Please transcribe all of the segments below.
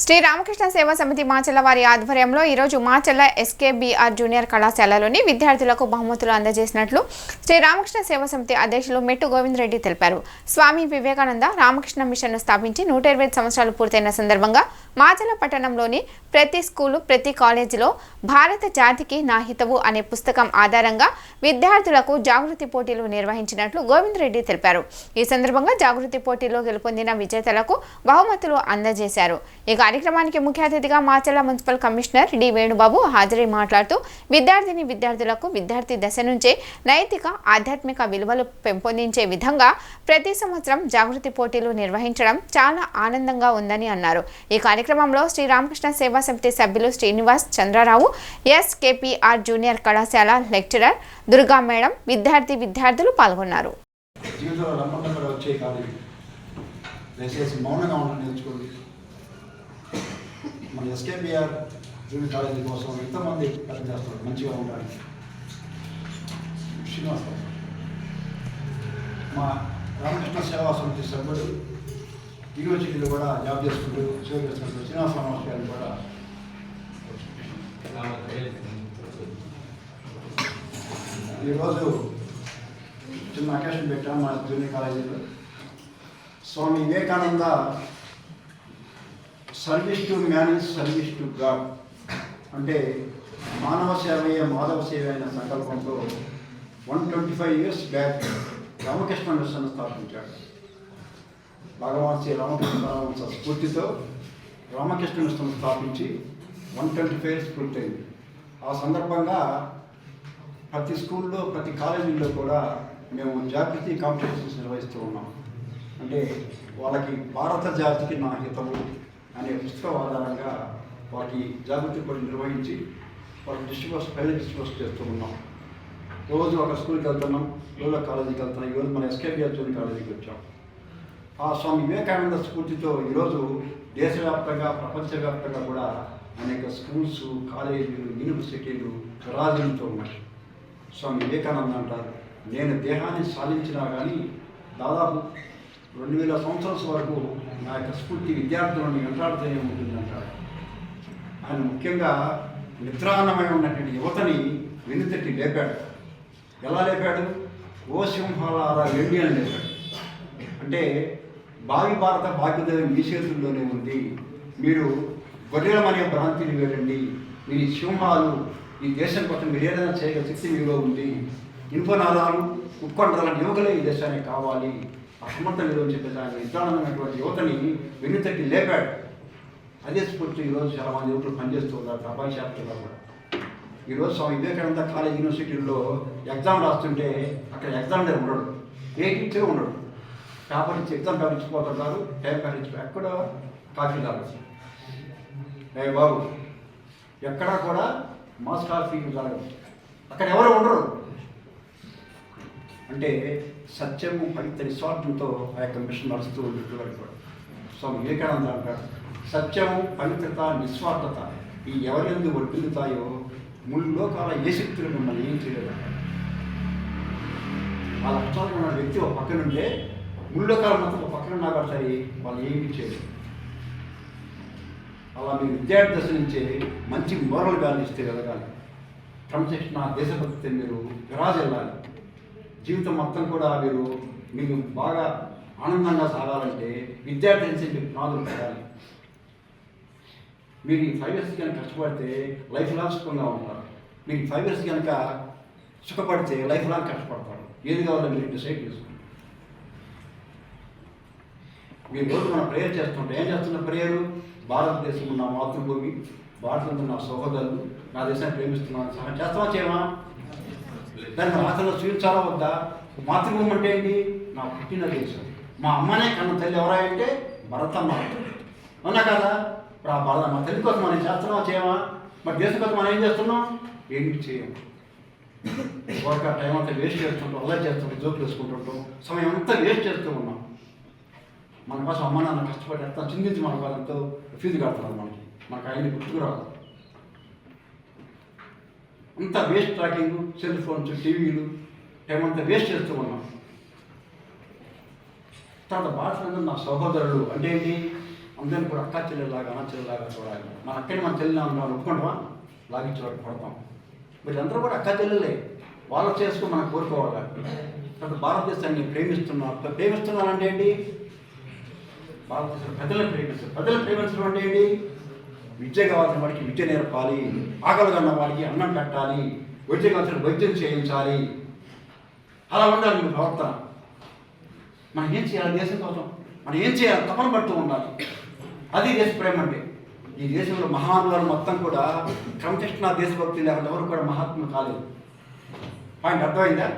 శ్రీ రామకృష్ణ సేవా సమితి మాచర్ల వారి ఆధ్వర్యంలో ఈరోజు మాచర్ల ఎస్కేబీఆర్ జూనియర్ కళాశాలలోని విద్యార్థులకు బహుమతులు అందజేసినట్లు శ్రీ రామకృష్ణ సేవా సమితి అధ్యక్షులు మెట్టు గోవింద్ రెడ్డి తెలిపారు. స్వామి వివేకానంద రామకృష్ణ మిషన్ను స్థాపించి 125 సంవత్సరాలు పూర్తయిన సందర్భంగా మాచర్ల పట్టణంలోని ప్రతి స్కూలు ప్రతి కాలేజీలో భారత జాతికి నా హితవు అనే పుస్తకం ఆధారంగా విద్యార్థులకు జాగృతి పోటీలు నిర్వహించినట్లు గోవింద్ రెడ్డి తెలిపారు. ఈ సందర్భంగా జాగృతి పోటీలో గెలుపొందిన విజేతలకు బహుమతులు అందజేశారు. ఈ కార్యక్రమానికి ముఖ్య అతిథిగా Macherla municipal commissioner D Venubabu హాజరై మాట్లాడుతూ విద్యార్థులకు విద్యార్థి దశ నుంచే నైతిక ఆధ్యాత్మిక విలువలు పెంపొందించే విధంగా ప్రతి సంవత్సరం జాగృతి పోటీలు నిర్వహించడం చాలా ఆనందంగా ఉందని అన్నారు. ఈ కార్యక్రమంలో శ్రీ రామకృష్ణ సేవా సమితి సభ్యులు శ్రీనివాస్ చంద్రరావు, ఎస్కేపీఆర్ జూనియర్ కళాశాల లెక్చరర్ దుర్గా మేడం, విద్యార్థులు పాల్గొన్నారు. మన ఎస్కేబీఆర్ జూనియర్ కాలేజీ కోసం ఎంతోమంది పనిచేస్తారు, మంచిగా ఉండడానికి. శ్రీనివాస్ మా రామకృష్ణ సేవా సమితి సభ్యుడు యూనివర్సిటీలో కూడా జాబ్ చేసుకుంటూ సేవ చేసుకుంటూ శ్రీనివాస రామకృష్ణ గారిని కూడా ఈరోజు చిన్న అకేషన్ పెట్టాం మా జూనియర్ కాలేజీలో. Swami Vivekananda service to man is service to God అంటే మానవ సేవయే మాధవ సేవ అయిన సంకల్పంతో 125 years బ్యాక్ రామకృష్ణ మిషన్ స్థాపించాడు. భగవాన్ శ్రీ రామకృష్ణ పరమహంస స్ఫూర్తితో రామకృష్ణ మిషన్ స్థాపించి 125 years పూర్తయింది. ఆ సందర్భంగా ప్రతి స్కూల్లో ప్రతి కాలేజీల్లో కూడా మేము జాగృతి కాంపిటీషన్స్ నిర్వహిస్తూ ఉన్నాం. అంటే వాళ్ళకి భారత జాతికి నా హితవు అనే పుస్తకం ఆధారంగా వాటి జాగృతి కూడా నిర్వహించి వాళ్ళకి డిస్ట్రిబ్యూట్ చేస్తూ ఉన్నాం. రోజు ఒక స్కూల్కి వెళ్తున్నాం, రోజు కాలేజీకి వెళ్తున్నాం. ఈరోజు మన ఎస్కేబీఆర్ జూనియర్ కాలేజీకి వచ్చాం. ఆ స్వామి వివేకానంద స్ఫూర్తితో ఈరోజు దేశవ్యాప్తంగా ప్రపంచవ్యాప్తంగా కూడా అనేక స్కూల్స్, కాలేజీలు, యూనివర్సిటీలు విరాజిల్లుతూ ఉన్నాయి. స్వామి వివేకానంద అంటారు, నేను దేహాన్ని సాధించినా కానీ దాదాపు 2000 సంవత్సరాల వరకు నా యొక్క స్ఫూర్తి విద్యార్థులను వెంటాడుతూనే ఉంటుందంటారు. ఆయన ముఖ్యంగా నిద్రాన్నమై ఉన్నటువంటి యువతని వెనుతట్టి లేపాడు. ఎలా లేపాడు? ఓ సింహాలారా వెళ్ళి అని లేపాడు. అంటే భావి భారత భాగ్యోదయం మీ చేతుల్లోనే ఉంది, మీరు గొర్రెలమనే భ్రాంతిని వెళ్ళండి, మీ సింహాలు ఈ దేశం కోసం మీరు ఏదైనా చేయగల శక్తి మీలో ఉంది, ఇనుపనాదాలు ఉత్కొండలాంటి యువకులే ఈ దేశానికి కావాలి, అసమర్థ విలువని చెప్పేదాన్ని నిద్రానందమైనటువంటి యువతని వెన్నుతట్టి లేపాడు. అదే స్ఫూర్తి ఈరోజు చాలామంది యువకులు పనిచేస్తూ ఉన్నారు ప్రపంచవ్యాప్తంగా కూడా. ఈరోజు స్వామి వివేకానంద కాలేజ్ యూనివర్సిటీల్లో ఎగ్జామ్ రాస్తుంటే అక్కడ ఎగ్జామ్ దగ్గర ఉండడు, ఏ టీచర్ ఉండడు. పేపర్ ఇచ్చి ఎగ్జామ్ పేపర్ ఇచ్చిపోతుంటారు, టైం పేపర్ ఇచ్చి ఎక్కడ కాఫీ తాగచ్చు. బాబు ఎక్కడా కూడా మాస్ కాఫీ తాగదు, అక్కడ ఎవరు ఉండరు. అంటే సత్యము పవిత్ర నిస్వార్థంతో ఆ యొక్క మిషన్ నడుస్తూ ఉంటుంది. స్వామి వివేకానంద అంటారు, సత్యము పవిత్రత నిస్వార్థత ఈ ఎవరెందు వర్తిల్లుతాయో మూడు లోకాల ఏ శక్తులు మిమ్మల్ని ఏం చేయలేదు. ఆ లక్షణాలు ఉన్న వ్యక్తి ఒక పక్కనుంటే మూడు లోకాల మొత్తం ఒక పక్కన ఉన్నా కాబట్టి వాళ్ళు ఏమీ చేయలేదు. అలా మీ విద్యార్థి దశ నుంచే మంచి మోరల్ వాల్యూస్ ఇస్తే వెళ్ళగాలి, క్రమశిక్షణ దేశభక్తి మీరు విరాజెళ్ళాలి. జీవితం మొత్తం కూడా మీరు బాగా ఆనందంగా సాగాలంటే విద్యార్థి నుంచి మీరు పునాదులు పెట్టాలి. మీరు ఈ 5 years కనుక కష్టపడితే లైఫ్ లాంగ్ సుఖంగా ఉంటారు. మీరు 5 years కనుక సుఖపడితే లైఫ్ లాంగ్ కష్టపడతారు. ఏది కావాలో మీరు డిసైడ్ చేసుకోండి. మీరు రోజు మనం ప్రేయర్ చేస్తుంటే ఏం చేస్తున్న ప్రేయరు? భారతదేశం నా మాతృభూమి, భారతంలో నా సహోదరులు, నా దేశాన్ని ప్రేమిస్తున్నాను సహాయం చేస్తామా చేయమా? దాన్ని రాష్ట్రంలో చూపించాలా వద్దా? మాతృభూమి అంటే ఏంటి? నా పుట్టిన దేశం. మా అమ్మనే కన్న తల్లి ఎవరంటే భరతమ్మ, అవునా కదా? ఇప్పుడు ఆ భరత మా తల్లి కోసం మనం చేస్తున్నామా చేయమా? మరి దేశం కోసం మనం ఏం చేస్తున్నాం? ఏంటి చేయము. ఒక టైం అంతా వేస్ట్ చేస్తుంటాం, అలా చేస్తుంటాం, జోకులు వేసుకుంటుంటాం, సమయం అంతా వేస్ట్ చేస్తూ ఉన్నాం. మన కోసం అమ్మ నాన్న కష్టపడి అంతా చిందించి మన వాళ్ళంతో ఫీజు కడుతున్నారు. మనకు ఆయన్ని గుర్తుకు రాదు. అంతా వేస్ట్ ట్రాకింగ్, సెల్ ఫోన్స్, టీవీలు, టైం అంతా వేస్ట్ చేస్తూ ఉన్నాం. తర్వాత భారతదేశంలో నా సహోదరులు అంటే ఏంటి? అందరినీ కూడా అక్క చెల్లెలాగా అన్న చెల్లెలాగా చూడాలి. మన అక్కని మన చెల్లిని మనం ఒప్పుకుంటామా? లాగించేవాడు పడతాం. మీరు అందరూ కూడా అక్క చెల్లెలే, వాళ్ళు చేసుకుని మనం కోరుకోవాలి. కాబట్టి భారతదేశాన్ని ప్రేమిస్తున్నానంటే ఏంటి? భారతదేశం ప్రజలను ప్రేమించడం అంటే ఏంటి? విద్య కావాల్సిన వాడికి విద్య నేర్పాలి, ఆకలి కన్న వాడికి అన్నం పెట్టాలి, వైద్యం కావాల్సిన వైద్యం చేయించాలి. అలా ఉండాలి మీ ప్రవర్తన. మనం ఏం చేయాలి? దేశం కోసం మనం ఏం చేయాలి? తపన పడుతూ ఉండాలి. అది దేశ ప్రేమ అంటే. ఈ దేశంలో మహానుభావులు మొత్తం కూడా క్రమశిక్షణ దేశభక్తి లేకుండా ఎవరు కూడా మహాత్ములు కాలేదు. పాయింట్ అర్థమైందా?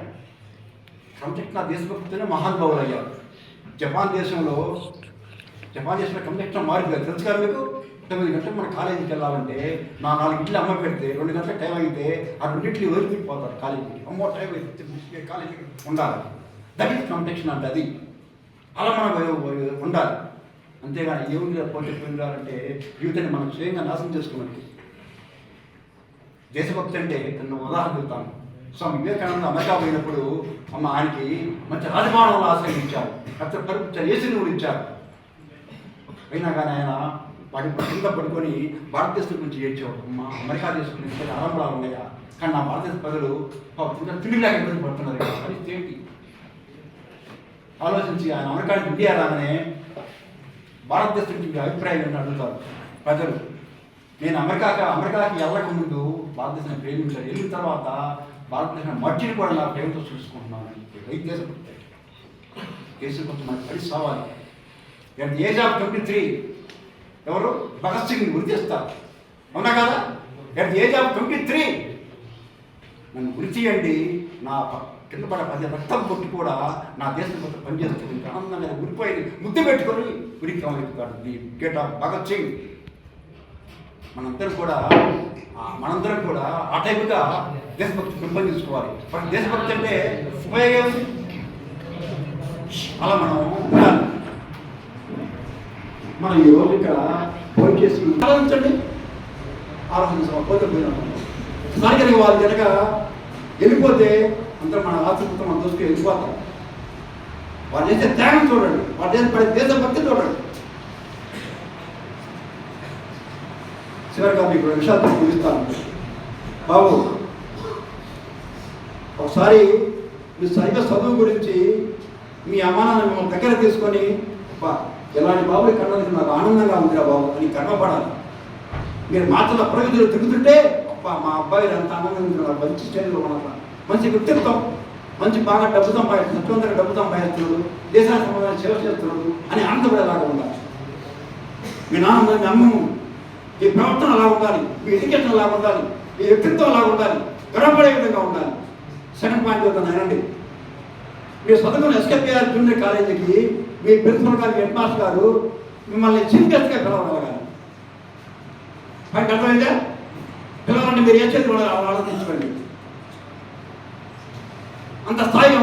క్రమశిక్షణ దేశభక్తితోనే మహానుభావులు అయ్యారు. జపాన్ దేశంలో క్రమశిక్షణ మారిపోయారు. తెలుసు కదా మీకు? 9 గంటలకు మన కాలేజీకి వెళ్ళాలంటే 4 ఇంట్లో అమ్మ పెడితే 2 గంటలకు టైం అయితే ఆ 2 వదిలిపెట్టిపోతారు కాలేజీకి. అమ్మో టైం అయితే కాలేజీకి ఉండాలి. దట్ ఈస్ క్రమశిక్షణ అంటే. అది అలా మనం ఉండాలి. అంతేగాని ఏముంది పోటీ పొందాలంటే జీవితాన్ని మనం స్వయంగా నాశనం చేసుకున్నట్టు. దేశభక్తి అంటే తను ఉదాహరణ చెప్తాను. స్వామి వివేకానంద అమెరికా పోయినప్పుడు ఆయనకి మంచి రాజభవనంలో ఆశ్రయించారు, అక్కడ పరుపు ఏసీ నువ్వు ఇచ్చారు. అయినా కానీ ఆయన వాటి కింద పడుకొని భారతదేశం గురించి ఏడ్చేవాడు. అమెరికా దేశం గురించి ఆరంభాలు ఉన్నాయా, కానీ నా భారతదేశ ప్రజలు తిండిలాగా ఇబ్బంది పడుతున్నారు. పరిస్థితి ఏంటి ఆలోచించి ఆయన అమెరికా ఇండియా రాగానే భారతదేశం గురించి అభిప్రాయం ఏంటని అడుగుతారు ప్రజలు. నేను అమెరికాకి వెళ్ళక ముందు భారతదేశాన్ని ప్రేమించాను, వెళ్ళిన తర్వాత భారతదేశం మట్టిని కూడా నా ప్రేమతో చూసుకుంటున్నాను. దేశం కొంచెం మనకి పడి సావాలి. అట్ ది ఏజ్ ఆఫ్ 23 ఎవరు? భగత్ సింగ్ గురి చేస్తారు. అవునా కదా? అట్ ది ఏజ్ ఆఫ్ 23 నన్ను గురి చేయండి, నా కింద పడ 10 రక్తం కొట్టి కూడా నా దేశం కోసం పనిచేస్తుంది. ఆనందంగా గురిపోయి ముద్దు పెట్టుకొని గురికి కావాలి. The gate of Bhagat Singh. మనందరం కూడా ఆ టైపుగా దేశభక్తి పెంపొందించుకోవాలి. మరి దేశభక్తి అంటే ఉపయోగం అలా మనం ఉండాలి. మనం ఈ రోజు ఇక్కడ ఫోన్ చేసి ఆలోచించండి. పోతే సరిగ్గా వాళ్ళు కనుక వెళ్ళిపోతే అందరూ మన ఆశతో మన దోసుకు వెళ్ళిపోతాం. వాళ్ళు చేసే త్యాగం చూడండి, వాళ్ళు చేసే పడే దేశభక్తి చూడండి. చివరిగా మీకు 2 నిమిషాలు ముగిస్తాను. బాబు, ఒకసారి మీ సరిగ్గా చదువు గురించి మీ అమ్మానాన్ని మిమ్మల్ని దగ్గర తీసుకొని ఇలాంటి బాబుని కన్నది నాకు ఆనందంగా ఉందిరా బాబు అని గర్వపడాలి. మీరు మాటల ప్రయోజనాలు తిరుగుతుంటే మా అబ్బాయి అంత ఆనందంగా మంచి స్టేజ్లో ఉన్నారు, మంచి వ్యక్తిత్వం, మంచి బాగా డబ్బు సంపాదిస్తున్నాడు, సత్వంతంగా డబ్బు సంపాదిస్తున్నాడు, దేశానికి సంబంధించిన సేవ చేస్తున్నాడు అని ఆనందపడేలాగా ఉండాలి. మీ నాన్న మీ అమ్మము మీ ప్రవర్తన అలా ఉండాలి, మీ ఎడ్యుకేషన్ అలా ఉండాలి, మీ వ్యక్తిత్వం అలా ఉండాలి, గర్వపడే విధంగా ఉండాలి. సెకండ్ పాయింట్ చెప్తాను వినండి. మీరు చదువుకున్న ఎస్కేపీఆర్ జూనియర్ కాలేజీకి మీ ప్రిన్సిపల్ గారు, హెడ్ మాస్టర్ గారు మిమ్మల్ని చీఫ్ గెస్ట్గా పిలవగలగాలి. పాయింట్ అర్థమైందా? పిలవాలంటే మీరు ఏ చేతిలో ఆలోచించుకోండి. అంత స్థాయిగా